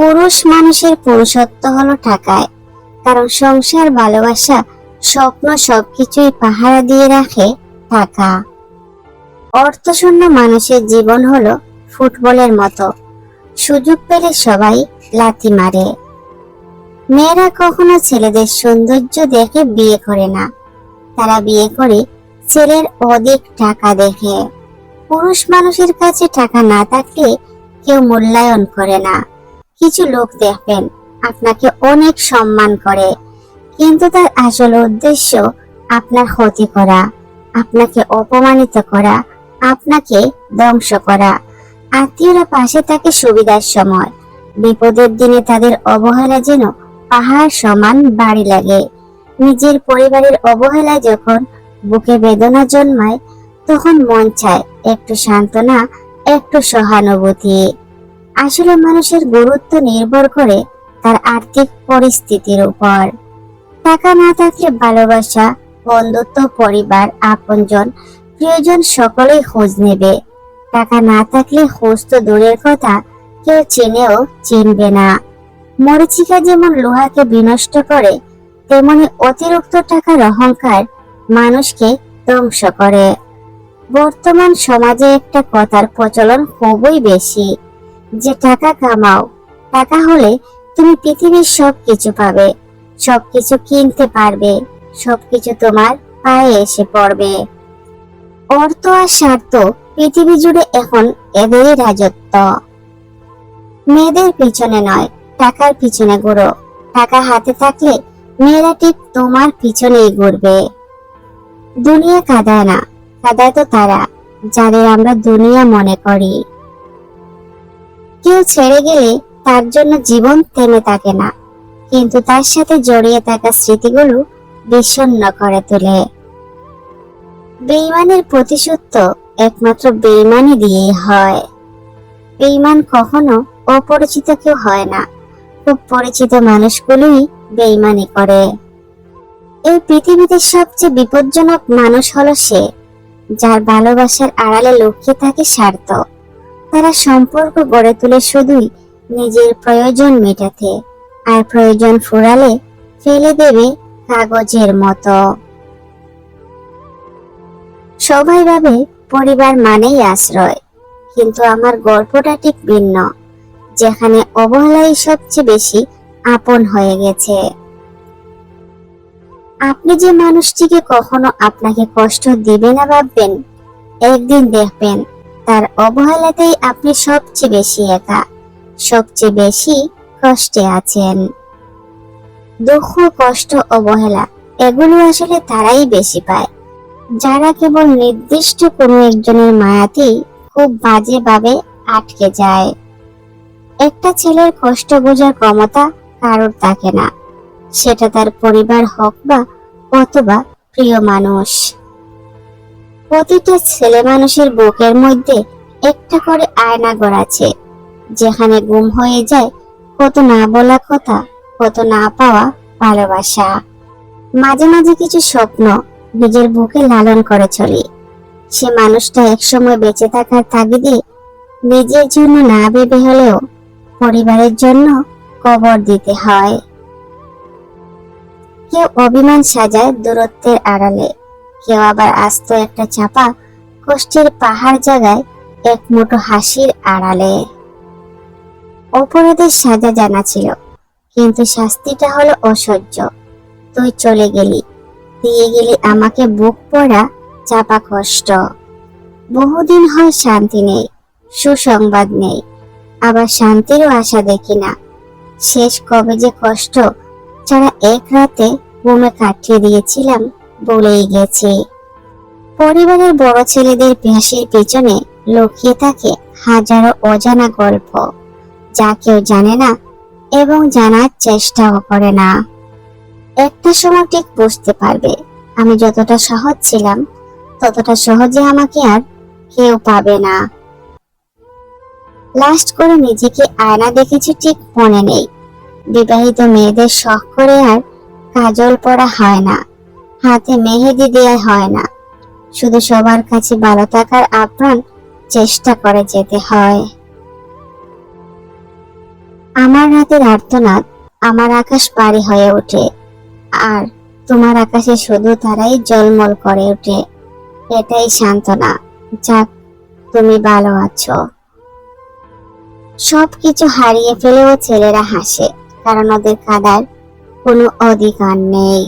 পুরুষ মানুষের পুরুষত্ব হলো টাকায়, কারণ সংসার, ভালোবাসা, স্বপ্ন সবকিছুই পাহারা দিয়ে রাখে টাকা। অর্থশূন্য মানুষের জীবন হলো ফুটবলের মতো, সুযোগ পেলে সবাই লাথি মারে। মেয়েরা কখনো ছেলেদের সৌন্দর্য দেখে বিয়ে করে না, তারা বিয়ে করে ছেলের অধিক টাকা দেখে। পুরুষ মানুষের কাছে টাকা না থাকলে কেউ মূল্যায়ন করে না। কিছু লোক দেখবেন আপনাকে অনেক সম্মান করে, কিন্তু তার আসল উদ্দেশ্য আপনার ক্ষতি করা, আপনাকে অপমানিত করা, আপনাকে ধ্বংস করা। আত্মীয়রা পাশে থাকে সুবিধার সময়, বিপদের দিনে তাদের অবহেলা যেন পাহাড় সমান বাড়ি লাগে। নিজের পরিবারের অবহেলা যখন বুকে বেদনা জন্মায়, তখন মন চায় একটু সান্ত্বনা, একটু সহানুভূতি। আসলে মানুষের গুরুত্ব নির্ভর করে তার আর্থিক পরিস্থিতির উপর। টাকা না থাকলে ভালোবাসা, বন্ধুত্ব, পরিবার, আপনজন, প্রিয়জন সকলেই খোঁজ নেবে। টাকা না থাকলে খোঁজ তো দূরের কথা, কেউ চিনেও চিনবে না। মরীচিকা যেমন লোহাকে বিনষ্ট করে, তেমনি অতিরিক্ত টাকার অহংকার মানুষকে ধ্বংস করে। বর্তমান সমাজে একটা কথার প্রচলন খুবই বেশি, যে টাকা কামাও, টাকা হলে তুমি পৃথিবীর সবকিছু পাবে, সবকিছু কিনতে পারবে, সবকিছু তোমার পায়ে এসে পড়বে। অর্থ আর স্বার্থ পৃথিবী জুড়ে এখন এদেরই রাজত্ব। মেয়েদের পিছনে নয়, টাকার পিছনে ঘুরো। টাকা হাতে থাকলে মেয়েরা ঠিক তোমার পিছনেই ঘুরবে। দুনিয়া কাঁদায় না, কাঁদায় তো তারা যাদের আমরা দুনিয়া মনে করি। কেউ ছেড়ে গেলে তার জন্য জীবন থেমে থাকে না, কিন্তু তার সাথে জড়িয়ে থাকা স্মৃতিগুলো বিষণ্ণ করে তোলে। বেঈমানের প্রতিশোধ তো একমাত্র বেঈমানি দিয়েই হয়। বেঈমান কখনো অপরিচিত কেউ হয় না, খুব পরিচিত মানুষগুলোই বেঈমানি করে। এই পৃথিবীতে সবচেয়ে বিপজ্জনক মানুষ হলো সে, যার ভালোবাসার আড়ালে লুকিয়ে থাকে স্বার্থ। তারা সম্পর্ক গড়ে তোলে শুধুই নিজের প্রয়োজন মেটাতে, আর প্রয়োজন ফুরালে ফেলে দেবে কাগজের মতো। সবাই ভাবে পরিবার মানেই আশ্রয়, কিন্তু আমার গল্পটা ঠিক ভিন্ন, যেখানে অবহেলাই সবচেয়ে বেশি আপন হয়ে গেছে। আপনি যে মানুষটিকে কখনো আপনাকে কষ্ট দিবে না ভাববেন, একদিন দেখবেন তার অবহেলাতেই আপনি সবচেয়ে বেশি একা, সবচেয়ে বেশি কষ্টে আছেন। দুঃখ, কষ্ট, অবহেলা এগুলো আসলে তারাই বেশি পায়, যারা কেবল নির্দিষ্ট কোনো একজনের মায়াতেই খুব বাজেভাবে আটকে যায়। একটা ছেলের কষ্ট বোঝার ক্ষমতা কারোর থাকে না, সেটা তার পরিবার হোক বা অথবা প্রিয় মানুষ। প্রতিটা ছেলে মানুষের বুকের মধ্যে একটা করে আয়নাঘর আছে, যেখানে গুম হয়ে যায় কত না বলা কথা, কত না পাওয়া ভালোবাসা। মাঝে মাঝে কিছু স্বপ্ন নিজের বুকে লালন করে চলি। সে মানুষটা একসময় বেঁচে থাকার তাগিদে নিজের জন্য না ভেবে হলেও পরিবারের জন্য কবর দিতে হয়। কেউ অভিমান সাজায় দূরত্বের আড়ালে, কেউ আবার আস্ত একটা চাপা কষ্টের পাহাড় জাগায় এক মুঠো হাসির আড়ালে। অপরাধের সাজা জানা ছিল, কিন্তু শাস্তিটা হলো অসহ্য। তুই চলে গেলি, দিয়ে গেলি আমাকে বুক পড়া চাপা কষ্ট। বহুদিন হয় শান্তি নেই, সুসংবাদ নেই, আবার শান্তিরও আশা দেখি না। শেষ কবে যে কষ্ট যারা এক রাতে ঘুমে কাটিয়ে দিয়েছিলাম বলেই গেছি। পরিবারের বড় ছেলেদের হাসির পেছনে লুকিয়ে থাকে হাজারো অজানা গল্প, যা কেউ জানে না এবং জানার চেষ্টাও করে না। একটা সময় ঠিক বুঝতে পারবে, আমি যতটা সহজ ছিলাম ততটা সহজে আমাকে আর কেউ পাবে না। লাস্ট করে নিজেকে আয়না দেখেছি ঠিক মনে নেই। বিবাহিত মেয়েদের শখ করে আর কাজল পরা হয় না, হাতে মেহেদি দেয়া হয় না, শুধু সবার কাছে ভালো থাকার আপ্রাণ চেষ্টা করে যেতে হয়। আমার রাতের আর্তনাদ আমার আকাশ পাড়ি হয়ে ওঠে, আর তোমার আকাশে শুধু তারাই জলমল করে ওঠে। এটাই সান্ত্বনা। যাক, তুমি ভালো আছো। সবকিছু হারিয়ে ফেলেও ছেলেরা হাসে, কারণ ওদের কাঁদার কোনো অধিকার নেই।